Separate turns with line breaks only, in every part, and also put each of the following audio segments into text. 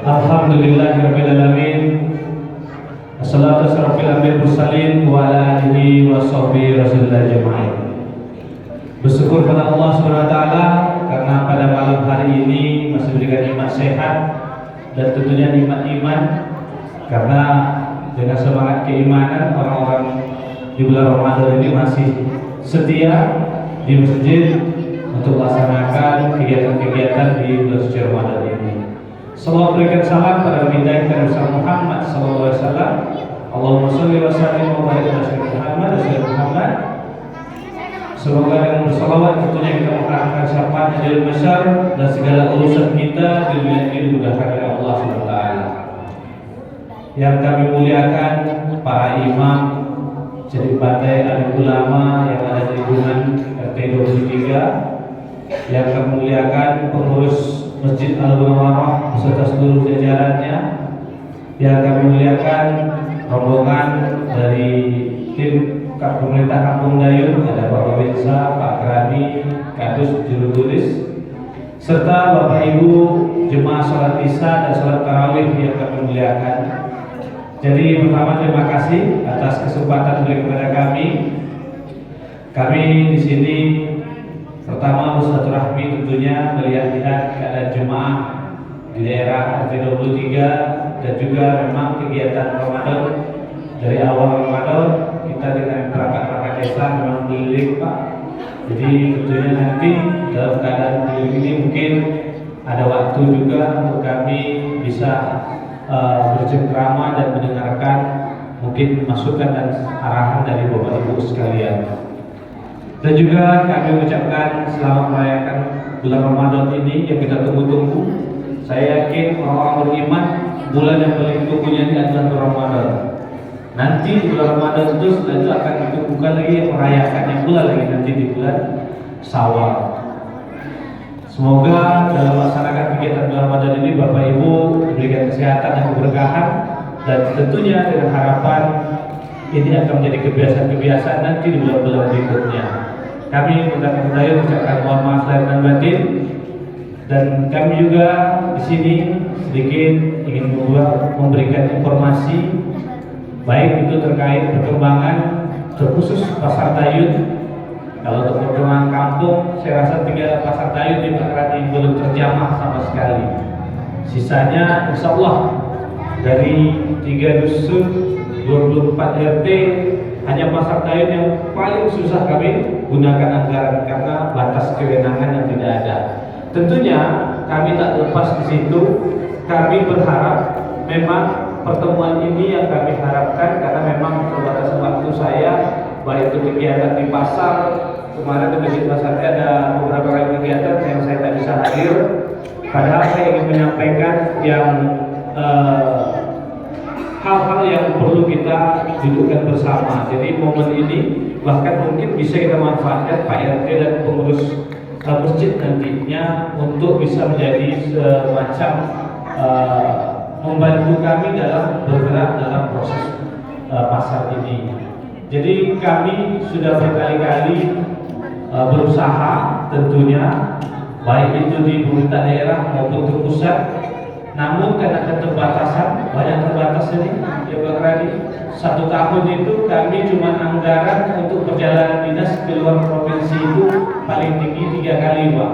Alhamdulillahirabbil alamin. Assalatu wassalamu ala mursalin wa ala alihi wa sahbihi rasulillah jamaah. Bersyukur pada Allah Subhanahu wa taala karena pada malam hari ini masih diberikan nikmat sehat dan tentunya nikmat iman, karena dengan semangat keimanan orang-orang di bulan Ramadan ini masih setia di masjid untuk melaksanakan kegiatan-kegiatan di bulan suci Ramadan ini. Sallallahu berikan salam pada baginda kita Muhammad sallallahu alaihi wasallam. Allahumma shalli wa sallim wa barik ala sayyidina Muhammad. Semoga dengan bersalawat tentunya kita mengharapkan syafaat dari besar dan segala urusan kita di dunia ini dimudahkan oleh Allah Subhanahu wa taala. Yang kami muliakan para imam, jadi partai alim ulama yang ada di lingkungan RT 23, yang kami muliakan pengurus Masjid Al-Munawwarah beserta seluruh jajarannya, yang kami muliakan rombongan dari tim pemerintah Kampung Dayun, ada Pak Babinsa, Pak Krani, Kadus Juru Tulis, serta Bapak Ibu jemaah sholat isya dan sholat tarawih yang kami muliakan. Jadi pertama terima kasih atas kesempatan beri kepada kami. Kami di sini pertama bersilaturahmi tentunya melihat-lihat keadaan jemaah di daerah RT 23 dan juga memang kegiatan Ramadan dari awal Ramadan kita dengan perangkat-perangkat desa memang keliling Pak. Jadi tentunya nanti dalam keadaan keliling ini mungkin ada waktu juga untuk kami bisa bercengkrama dan mendengarkan mungkin masukan dan arahan dari Bapak Ibu sekalian. Dan juga kami mengucapkan selamat merayakan bulan Ramadan ini yang kita tunggu-tunggu. Saya yakin orang-orang beriman bulan yang paling ditunggunya ini adalah bulan Ramadan. Nanti di bulan Ramadan itu setelah itu akan bukan lagi merayakannya pula lagi nanti di bulan Syawal. Semoga dalam melaksanakan kegiatan bulan Ramadan ini Bapak Ibu diberikan kesehatan dan keberkahan, dan tentunya dengan harapan ini akan menjadi kebiasaan-kebiasaan nanti di bulan-bulan berikutnya. Kami mengucapkan mohon maaf lahir dan batin, dan kami juga di sini sedikit ingin memberikan informasi baik itu terkait perkembangan terkhusus Pasar Dayun. Kalau untuk perkembangan kampung, saya rasa tinggal Pasar Dayun di Pakrani belum terjamah sama sekali. Sisanya insya Allah dari 3 dusun 24 RT hanya Pasar Dayun yang paling susah kami gunakan anggaran karena batas kewenangan yang tidak ada. Tentunya kami tak lepas di situ. Kami berharap memang pertemuan ini yang kami harapkan, karena memang keterbatasan waktu saya, baik itu kegiatan di pasar kemarin di Masjid Pasar ada beberapa kali kegiatan yang saya tak bisa hadir. Padahal saya ingin menyampaikan yang hal-hal yang perlu kita dudukkan bersama. Jadi momen ini bahkan mungkin bisa kita manfaatkan Pak RT dan pengurus masjid nantinya untuk bisa menjadi semacam membantu kami dalam bergerak dalam proses pasar ini. Jadi kami sudah berkali-kali berusaha tentunya baik itu di pemerintah daerah maupun di pusat. Namun karena keterbatasan, banyak terbatas ini ya Pak Radi, 1 tahun itu kami cuma anggaran untuk perjalanan dinas ke luar provinsi itu paling tinggi 3 kali Pak.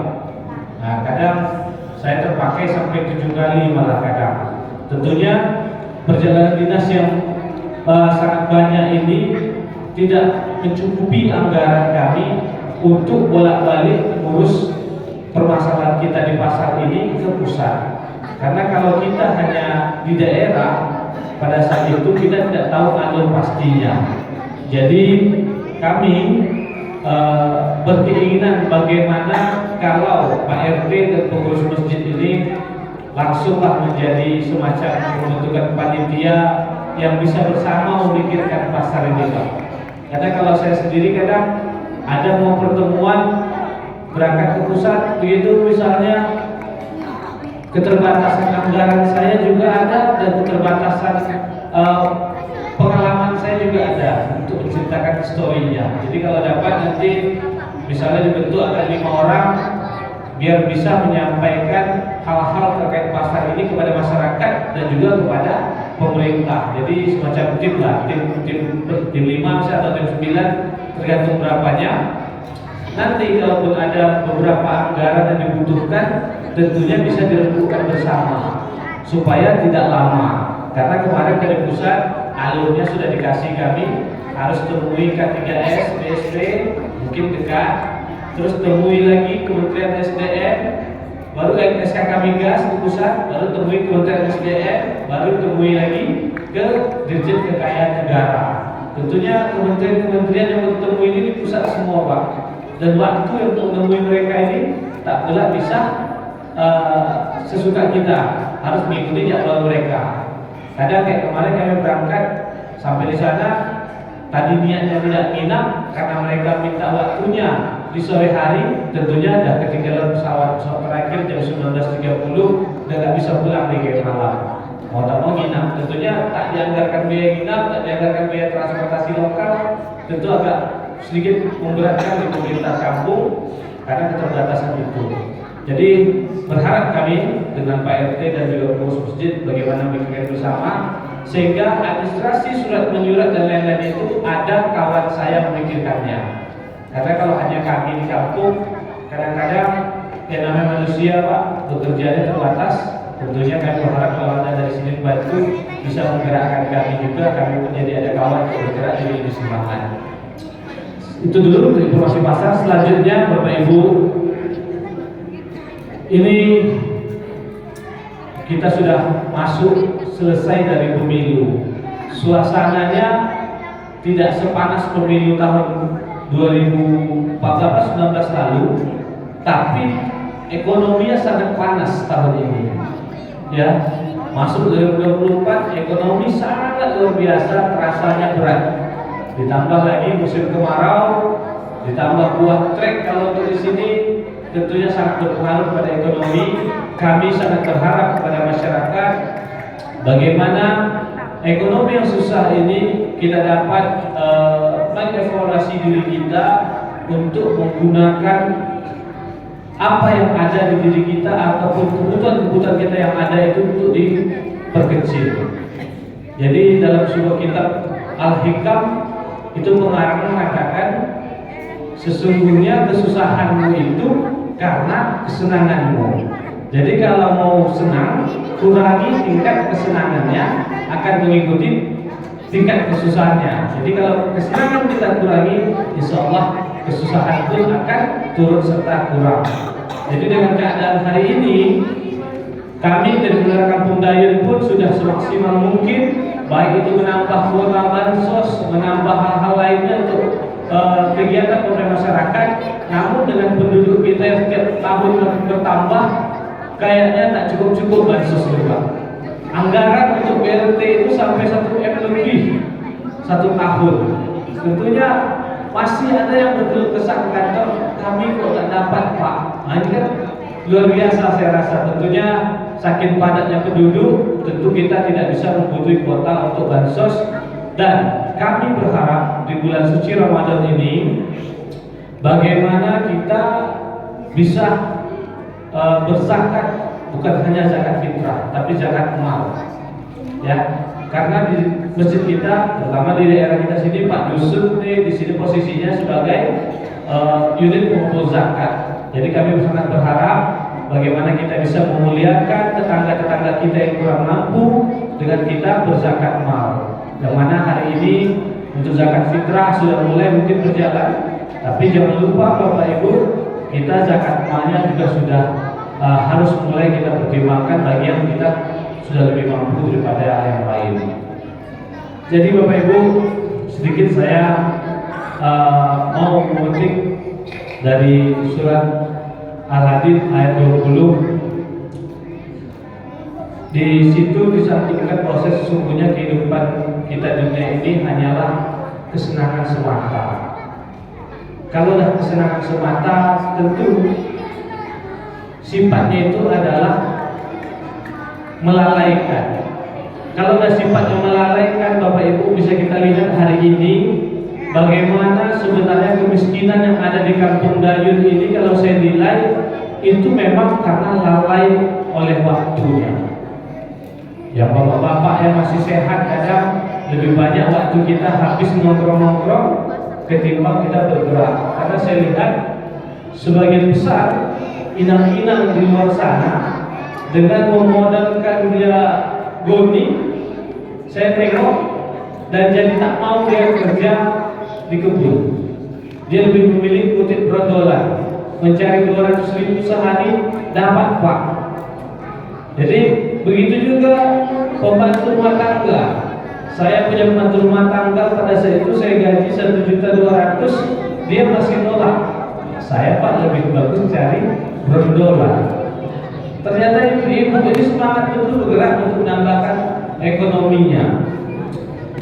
Nah kadang saya terpakai sampai 7 kali malah kadang. Tentunya perjalanan dinas yang sangat banyak ini tidak mencukupi anggaran kami untuk bolak-balik ngurus permasalahan kita di pasar ini ke pusat. Karena kalau kita hanya di daerah, pada saat itu kita tidak tahu alur pastinya. Jadi kami berkeinginan bagaimana kalau Pak RT dan pengurus masjid ini langsunglah menjadi semacam pembentukan panitia yang bisa bersama memikirkan pasar ini Pak. Karena kalau saya sendiri kadang ada mau pertemuan berangkat ke pusat begitu misalnya, keterbatasan anggaran saya juga ada dan keterbatasan pengalaman saya juga ada untuk menceritakan historinya. Jadi kalau dapat nanti misalnya dibentuk ada 5 orang biar bisa menyampaikan hal-hal terkait pasar ini kepada masyarakat dan juga kepada pemerintah. Jadi semacam tim lah, tim 5 misalnya atau tim 9 tergantung berapanya. Nanti kalaupun ada beberapa anggaran yang dibutuhkan, tentunya bisa dirembukkan bersama supaya tidak lama. Karena kemarin dari pusat alurnya sudah dikasih kami, harus temui K3S, BSP, mungkin dekat, terus temui lagi Kementerian SDM, baru SKK Migas di pusat, baru temui Kementerian SDM, baru temui lagi ke Dirjen Kekayaan Negara. Tentunya kementerian yang bertemu ini di pusat semua Pak. Dan waktu untuk menemui mereka ini tak pula bisa sesuka kita, harus mengikuti jadwal mereka. Kadang kayak kemarin kami berangkat sampai di sana, tadi niatnya tidak nginap karena mereka minta waktunya di sore hari, tentunya ada ketinggalan pesawat terakhir jam 19.30 dan nggak bisa pulang di game malam. Mau tak mau nginap, tentunya tak dianggarkan biaya nginap, tak dianggarkan biaya transportasi lokal, tentu agak sedikit memberatkan di pemerintah kampung karena keterbatasan itu. Jadi berharap kami dengan Pak RT dan juga pengurus masjid bagaimana memikirkan bersama sehingga administrasi surat menyurat dan lain-lain itu ada kawan saya memikirkannya. Karena kalau hanya kami di kampung, kadang-kadang yang namanya manusia Pak bekerjanya terbatas. Tentunya kami berharap kalau Anda dari sini bantu bisa menggerakkan kami juga, kami menjadi ada kawan yang bergerak di semangat. Itu dulu untuk informasi pasar. Selanjutnya Bapak Ibu, ini kita sudah masuk selesai dari pemilu. Suasananya tidak sepanas pemilu tahun 2014-19 lalu, tapi ekonominya sangat panas tahun ini. Ya, masuk 2024 ekonomi sangat luar biasa, terasanya berat. Ditambah lagi musim kemarau, ditambah buah trek kalau untuk di sini tentunya sangat berpengaruh pada ekonomi. Kami sangat berharap kepada masyarakat bagaimana ekonomi yang susah ini kita dapat mengevaluasi diri kita untuk menggunakan apa yang ada di diri kita ataupun kebutuhan-kebutuhan kita yang ada itu untuk diperkecil. Jadi dalam sebuah kitab Al-Hikam itu pengarang mengatakan sesungguhnya kesusahanmu itu karena kesenanganmu. Jadi kalau mau senang, kurangi tingkat kesenangannya akan mengikuti tingkat kesusahannya. Jadi kalau kesenangan kita kurangi, insya Allah kesusahan pun akan turut serta kurang. Jadi dengan keadaan hari ini, kami dari Kelurahan Kampung Dayun pun sudah semaksimal mungkin, baik itu menambah kuota bansos, menambah hal-hal lainnya untuk kegiatan pemerintah masyarakat. Namun dengan penduduk kita yang setiap tahun makin bertambah, kayaknya tak cukup bansos juga. Anggaran untuk BLT itu sampai 1 M lebih 1 tahun. Tentunya masih ada yang berkeluh kesah kantor, kami kok tak dapat Pak. Nah, ini kan luar biasa saya rasa. Tentunya saking padatnya penduduk, tentu kita tidak bisa membutuhkan kuota untuk bansos. Dan kami berharap di bulan suci Ramadan ini bagaimana kita bisa berzakat, bukan hanya zakat fitrah, tapi zakat mal. Ya, karena di masjid kita, terutama di daerah kita sini, Pak Dusun di sini posisinya sebagai unit pengumpul zakat. Jadi kami sangat berharap bagaimana kita bisa memuliakan tetangga-tetangga kita yang kurang mampu dengan kita berzakat mal. Yang mana hari ini untuk zakat fitrah sudah mulai mungkin berjalan, tapi jangan lupa Bapak Ibu, kita zakat malnya juga sudah harus mulai kita pertimbangkan bagi yang kita sudah lebih mampu daripada yang lain. Jadi Bapak Ibu, sedikit saya mau memetik dari surat Al-Hadid ayat 20. Di situ disampaikan proses sesungguhnya kehidupan kita dunia ini hanyalah kesenangan semata. Kalau dah kesenangan semata, tentu sifatnya itu adalah melalaikan. Kalau dah sifatnya melalaikan, Bapak Ibu bisa kita lihat hari ini bagaimana sebenarnya kemiskinan yang ada di Kampung Dayun ini, kalau saya nilai itu memang karena lalai oleh waktunya. Ya bapak-bapak yang masih sehat kadang lebih banyak waktu kita habis nongkrong-nongkrong ketimbang kita bergerak. Karena saya lihat sebagian besar inang-inang di luar sana dengan memodalkan dia goni, saya tengok dan jadi tak mau dia kerja di kebun. Dia lebih memilih kutip brondolan, mencari 200.000 sehari dapat Pak. Jadi begitu juga pembantu rumah tangga. Saya punya pembantu rumah tangga, pada saat itu saya gaji 1.200.000, dia masih nolak. Saya Pak lebih bagus cari brondolan. Ternyata ibu-ibu ini semangat betul bergerak untuk menambahkan ekonominya.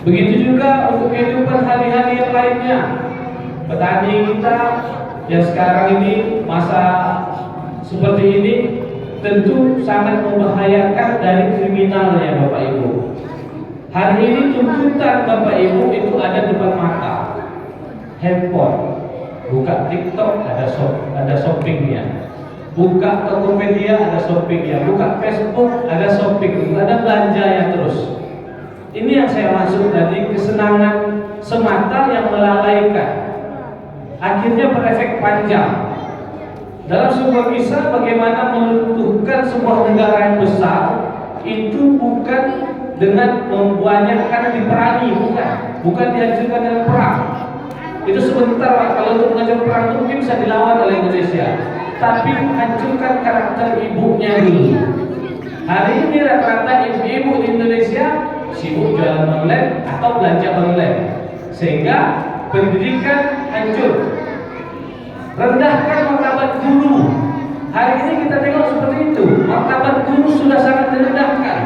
Begitu juga untuk kehidupan hari-hari yang lainnya. Petani kita yang sekarang ini masa seperti ini tentu sangat membahayakan dari kriminalnya Bapak Ibu. Hari ini tuntutan Bapak Ibu itu ada depan mata. Handphone, buka TikTok ada shoppingnya, buka Tokopedia ada shoppingnya, buka Facebook ada shopping, ada belanjanya terus. Ini yang saya maksud tadi, kesenangan semata yang melalaikan, akhirnya berefek panjang. Dalam sebuah kisah bagaimana melunturkan sebuah negara yang besar itu bukan dengan membanyakkan diperangi, bukan dihancurkan dengan perang. Itu sebentar Pak, kalau untuk menghancurkan perang itu mungkin bisa dilawan oleh Indonesia, tapi hancurkan karakter ibunya dulu. Hari ini rata-rata ibu-ibu di Indonesia sibuk jualan online atau belanja online, sehingga pendidikan hancur. Rendahkan martabat guru. Hari ini kita tengok seperti itu, martabat guru sudah sangat direndahkan.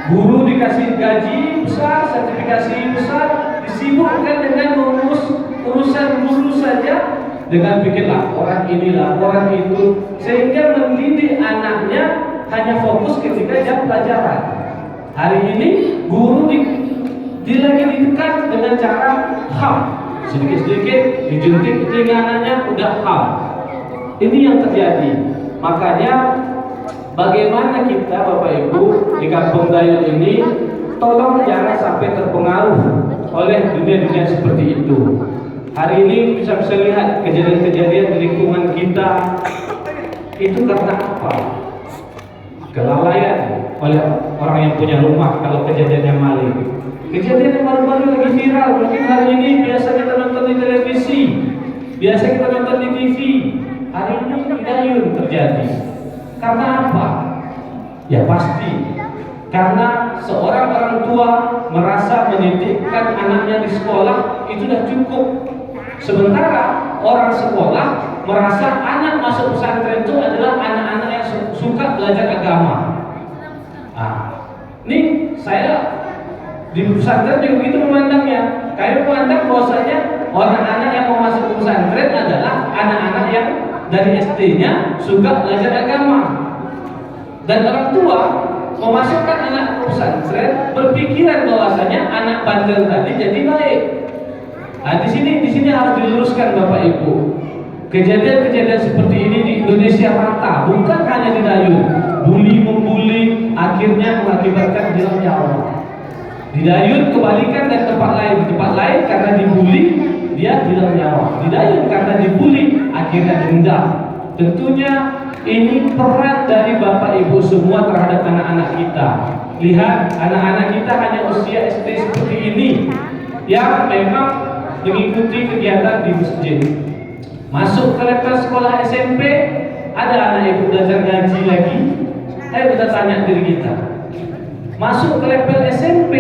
Guru dikasih gaji besar, sertifikasi besar, disibukkan dengan mengurus urusan guru saja, dengan bikin laporan ini, laporan itu, sehingga mendidik anaknya hanya fokus ketika jam pelajaran. Hari ini guru lagi ditekan dengan cara ham, sedikit-sedikit dijuntik telinga anaknya udah ham. Ini yang terjadi. Makanya bagaimana kita Bapak Ibu di Kampung Dayun ini tolong jangan sampai terpengaruh oleh dunia-dunia seperti itu. Hari ini bisa lihat kejadian-kejadian di lingkungan kita itu karena apa? Kelalaian oleh orang yang punya rumah. Kalau kejadiannya maling, kejadian yang baru-baru lagi viral, mungkin hari ini biasa kita nonton di televisi, biasa kita nonton di TV, hari ini di Dayun terjadi. Karena apa? Ya pasti karena seorang orang tua merasa menitipkan anaknya di sekolah itu sudah cukup. Sementara orang sekolah merasa anak masuk pesantren itu adalah anak-anak yang suka belajar agama. Ini saya di pesantren juga begitu memandangnya. Kayak memandang bahwasanya orang-anak yang mau masuk pesantren adalah anak-anak yang dari SD-nya suka belajar agama. Dan orang tua memasukkan anak pesantren berpikiran bahwasanya anak bandel tadi jadi baik. Di sini harus diluruskan Bapak Ibu. Kejadian-kejadian seperti ini di Indonesia rata, bukan hanya di Dayun. Bully membuli akhirnya mengakibatkan hilang nyawa. Di Dayun kebalikan dari tempat lain. Di tempat lain karena dibully dia hilang nyawa. Di Dayun karena dibully akhirnya dendam. Tentunya ini peran dari Bapak Ibu semua terhadap anak-anak kita. Lihat anak-anak kita hanya usia SD seperti ini yang memang mengikuti kegiatan di masjid. Masuk ke level sekolah SMP, ada anak yang belajar ngaji lagi. Ayo kita tanya diri kita. Masuk ke level SMP,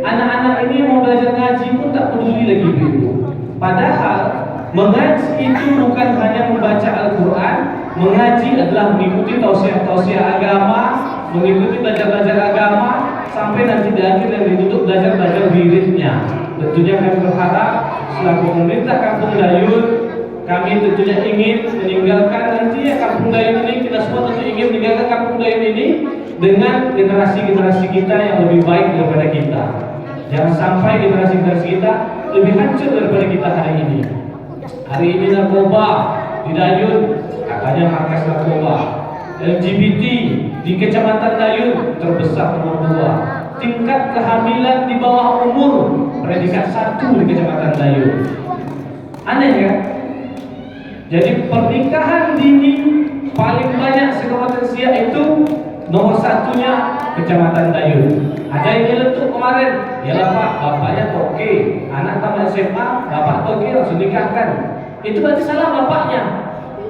anak-anak ini mau belajar ngaji pun tak peduli lagi ibu. Padahal mengaji itu bukan hanya membaca Al-Quran. Mengaji adalah mengikuti tausiah agama, mengikuti belajar-belajar agama, sampai nanti di akhir yang ditutup belajar-belajar wiridnya. Tentunya kami berharap selaku pemerintah Kampung Dayun, kami tentunya ingin meninggalkan nanti Kampung Dayun ini, kita semua tentu ingin meninggalkan Kampung Dayun ini dengan generasi-generasi kita yang lebih baik daripada kita. Jangan sampai generasi-generasi kita lebih hancur daripada kita hari ini. Hari ini narkoba di Dayun katanya markas narkoba. LGBT di Kecamatan Dayun terbesar nomor 2. Tingkat kehamilan di bawah umur predikat 1 di Kecamatan Dayun. Aneh ya? Jadi pernikahan dini paling banyak se-Kabupaten Siak itu nomor 1-nya Kecamatan Dayun. Ada yang nyeletuk kemarin, ya Pak, bapaknya toke, anak tamat SMA, bapak toke langsung nikahkan. Itu berarti salah bapaknya.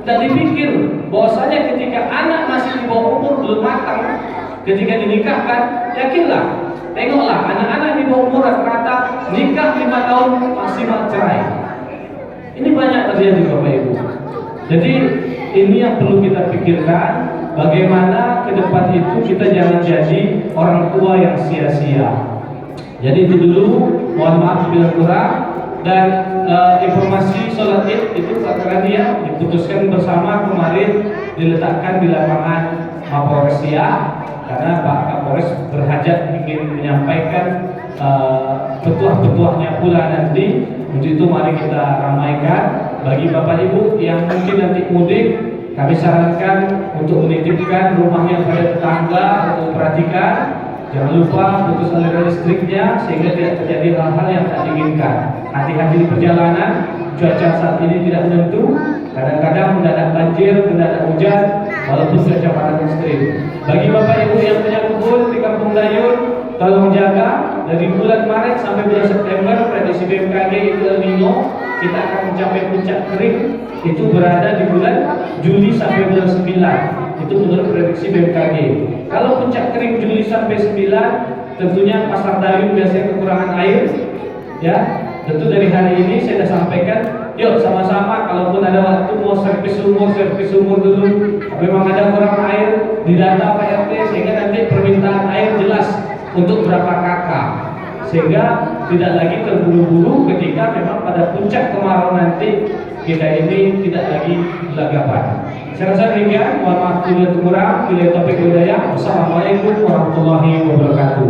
Dan dipikir bahwasanya ketika anak masih di bawah umur belum matang, ketika dinikahkan, yakinlah, tengoklah anak-anak di bawah umur rata-rata nikah 5 tahun maksimal cerai. Ini banyak terjadi Bapak Ibu. Jadi ini yang perlu kita pikirkan, bagaimana ke depan itu kita jangan jadi orang tua yang sia-sia. Jadi itu dulu, mohon maaf bila kurang. Dan informasi sholat id itu dia diputuskan bersama kemarin, diletakkan di lapangan Mapolres Siak, karena Pak Kapolres berhajat ingin menyampaikan petuah-petuahnya pula nanti. Untuk itu mari kita ramaikan. Bagi Bapak Ibu yang mungkin nanti mudik, kami sarankan untuk menitipkan rumahnya pada tetangga untuk perhatikan. Jangan lupa putus aliran listriknya sehingga tidak terjadi hal-hal yang tak diinginkan. Hati-hati di perjalanan, cuaca saat ini tidak menentu. Kadang-kadang mendadak banjir, mendadak hujan, walaupun cuaca panas ekstrim. Bagi Bapak Ibu yang punya kebun di Kampung Dayun, tolong jaga dari bulan Maret sampai bulan September prediksi BMKG itu El Nino, kita akan mencapai puncak kering itu berada di bulan Juli sampai bulan 9. Itu menurut prediksi BMKG. Kalau puncak kering Juli sampai 9, tentunya pasar Dayun biasanya kekurangan air. Ya, tentu dari hari ini saya sudah sampaikan, yuk sama-sama kalaupun ada waktu mau servis sumur dulu. Memang ada kurang air di data Pak RT sehingga nanti permintaan air jelas untuk berapa kakak, sehingga tidak lagi terburu-buru ketika memang pada puncak kemarau nanti kita ini tidak lagi gelagapan. Saya rasa demikian. Mohon maaf bila kurang. Bila topik hidayah. Wassalamualaikum warahmatullahi wabarakatuh.